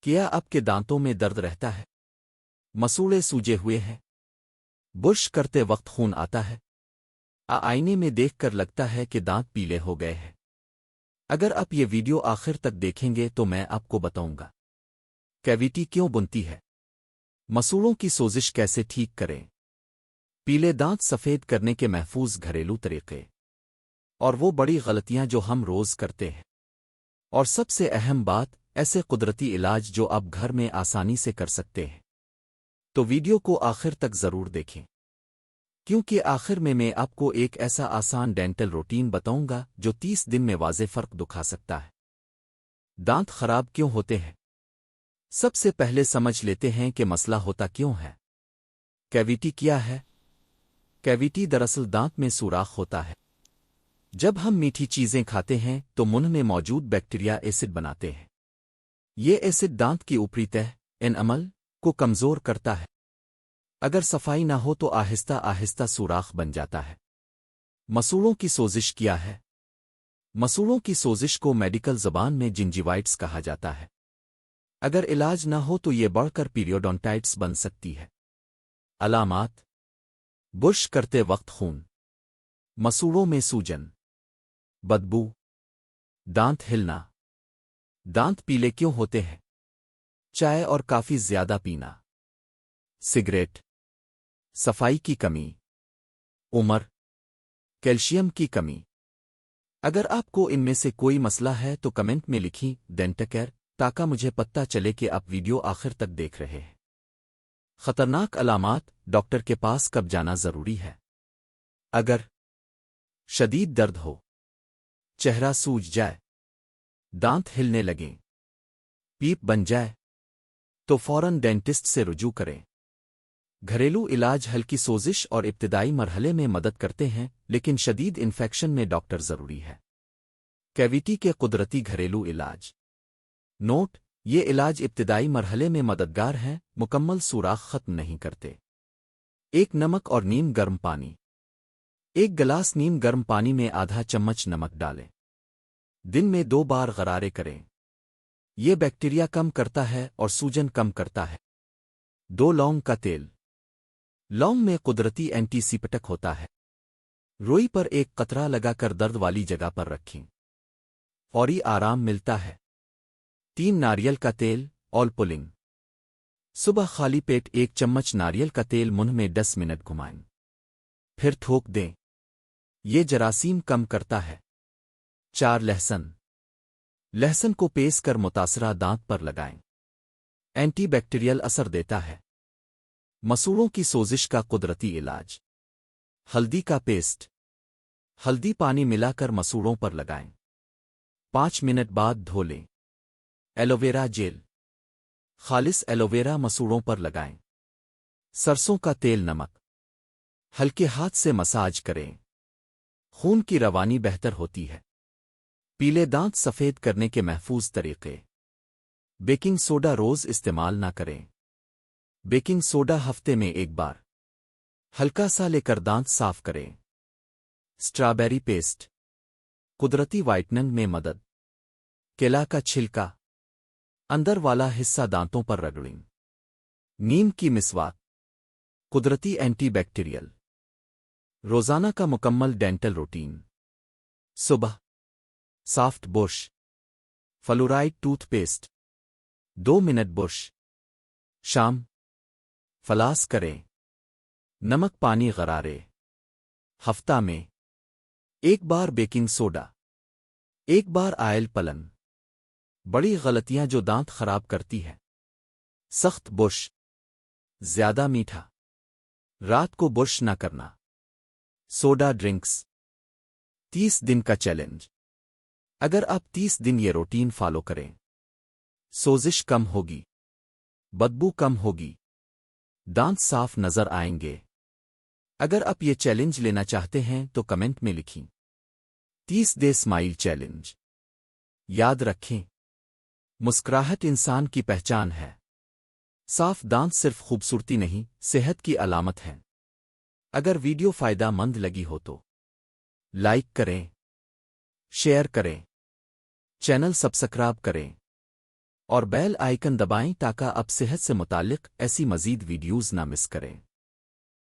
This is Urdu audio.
کیا آپ کے دانتوں میں درد رہتا ہے؟ مسوڑے سوجے ہوئے ہیں؟ برش کرتے وقت خون آتا ہے؟ آئینے میں دیکھ کر لگتا ہے کہ دانت پیلے ہو گئے ہیں؟ اگر آپ یہ ویڈیو آخر تک دیکھیں گے تو میں آپ کو بتاؤں گا کیویٹی کیوں بنتی ہے، مسوڑوں کی سوزش کیسے ٹھیک کریں، پیلے دانت سفید کرنے کے محفوظ گھریلو طریقے، اور وہ بڑی غلطیاں جو ہم روز کرتے ہیں، اور سب سے اہم بات ایسے قدرتی علاج جو آپ گھر میں آسانی سے کر سکتے ہیں۔ تو ویڈیو کو آخر تک ضرور دیکھیں، کیونکہ آخر میں آپ کو ایک ایسا آسان ڈینٹل روٹین بتاؤں گا جو 30 دن میں واضح فرق دکھا سکتا ہے۔ دانت خراب کیوں ہوتے ہیں؟ سب سے پہلے سمجھ لیتے ہیں کہ مسئلہ ہوتا کیوں ہے۔ کیویٹی کیا ہے؟ کیویٹی دراصل دانت میں سوراخ ہوتا ہے۔ جب ہم میٹھی چیزیں کھاتے ہیں تو منہ میں موجود بیکٹیریا ایسڈ بناتے ہیں۔ یہ ایسڈ دانت کی اوپری تہہ انامل کو کمزور کرتا ہے۔ اگر صفائی نہ ہو تو آہستہ آہستہ سوراخ بن جاتا ہے۔ مسوڑوں کی سوزش کیا ہے؟ مسوڑوں کی سوزش کو میڈیکل زبان میں جنجیوائٹس کہا جاتا ہے۔ اگر علاج نہ ہو تو یہ بڑھ کر پیریوڈونٹائٹس بن سکتی ہے۔ علامات: برش کرتے وقت خون، مسوڑوں میں سوجن، بدبو، دانت ہلنا۔ دانت پیلے کیوں ہوتے ہیں؟ چائے اور کافی زیادہ پینا، سگریٹ، صفائی کی کمی، عمر، کیلشیم کی کمی۔ اگر آپ کو ان میں سے کوئی مسئلہ ہے تو کمنٹ میں لکھیں ڈینٹکیئر تاکہ مجھے پتہ چلے کہ آپ ویڈیو آخر تک دیکھ رہے ہیں۔ خطرناک علامات: ڈاکٹر کے پاس کب جانا ضروری ہے؟ اگر شدید درد ہو، چہرہ سوج جائے، دانت ہلنے لگیں، پیپ بن جائے تو فوراً ڈینٹسٹ سے رجوع کریں۔ گھریلو علاج ہلکی سوزش اور ابتدائی مرحلے میں مدد کرتے ہیں، لیکن شدید انفیکشن میں ڈاکٹر ضروری ہے۔ کیویٹی کے قدرتی گھریلو علاج۔ نوٹ: یہ علاج ابتدائی مرحلے میں مددگار ہیں، مکمل سوراخ ختم نہیں کرتے۔ ایک نمک اور نیم گرم پانی۔ ایک گلاس نیم گرم پانی میں آدھا چمچ نمک ڈالیں۔ دن میں 2 بار غرارے کریں۔ یہ بیکٹیریا کم کرتا ہے اور سوجن کم کرتا ہے۔ 2 لونگ کا تیل۔ لونگ میں قدرتی اینٹی سیپٹک ہوتا ہے۔ روئی پر ایک قطرہ لگا کر درد والی جگہ پر رکھیں، فوری آرام ملتا ہے۔ 3 ناریل کا تیل آل پولنگ۔ صبح خالی پیٹ 1 چمچ ناریل کا تیل منہ میں 10 منٹ گھمائیں، پھر تھوک دیں۔ یہ جراثیم کم کرتا ہے۔ 4 لہسن۔ لہسن کو پیس کر متاثرہ دانت پر لگائیں، اینٹی بیکٹیریل اثر دیتا ہے۔ مسوڑوں کی سوزش کا قدرتی علاج۔ ہلدی کا پیسٹ۔ ہلدی پانی ملا کر مسوڑوں پر لگائیں، 5 منٹ بعد دھو لیں۔ Aloe vera gel. خالص ایلوویرا مسوڑوں پر لگائیں۔ سرسوں کا تیل نمک۔ ہلکے ہاتھ سے مساج کریں، خون کی روانی بہتر ہوتی ہے۔ پیلے دانت سفید کرنے کے محفوظ طریقے۔ بیکنگ سوڈا روز استعمال نہ کریں۔ بیکنگ سوڈا ہفتے میں 1 بار ہلکا سا لے کر دانت صاف کریں۔ اسٹرابیری پیسٹ، قدرتی وائٹننگ میں مدد۔ کیلا کا چھلکا، اندر والا حصہ دانتوں پر رگڑیں۔ نیم کی مسواک، قدرتی اینٹی بیکٹیریل۔ روزانہ کا مکمل ڈینٹل روٹین۔ صبح soft brush, fluoride tooth paste, 2 minute brush. شام فلاس کریں، نمک پانی غرارے۔ ہفتہ میں 1 بار بیکنگ سوڈا، 1 بار آئل پلن۔ بڑی غلطیاں جو دانت خراب کرتی ہے: سخت برش، زیادہ میٹھا، رات کو برش نہ کرنا، سوڈا ڈرنکس۔ 30 دن کا چیلنج۔ اگر آپ 30 دن یہ روٹین فالو کریں، سوزش کم ہوگی، بدبو کم ہوگی، دانت صاف نظر آئیں گے۔ اگر آپ یہ چیلنج لینا چاہتے ہیں تو کمنٹ میں لکھیں 30 ڈے اسمائل چیلنج۔ یاد رکھیں، مسکراہٹ انسان کی پہچان ہے۔ صاف دانت صرف خوبصورتی نہیں، صحت کی علامت ہے۔ اگر ویڈیو فائدہ مند لگی ہو تو لائک کریں، شیئر کریں، چینل سبسکرائب کریں۔ اور بیل آئیکن دبائیں تاکہ اب صحت سے متعلق ایسی مزید ویڈیوز نہ مس کریں۔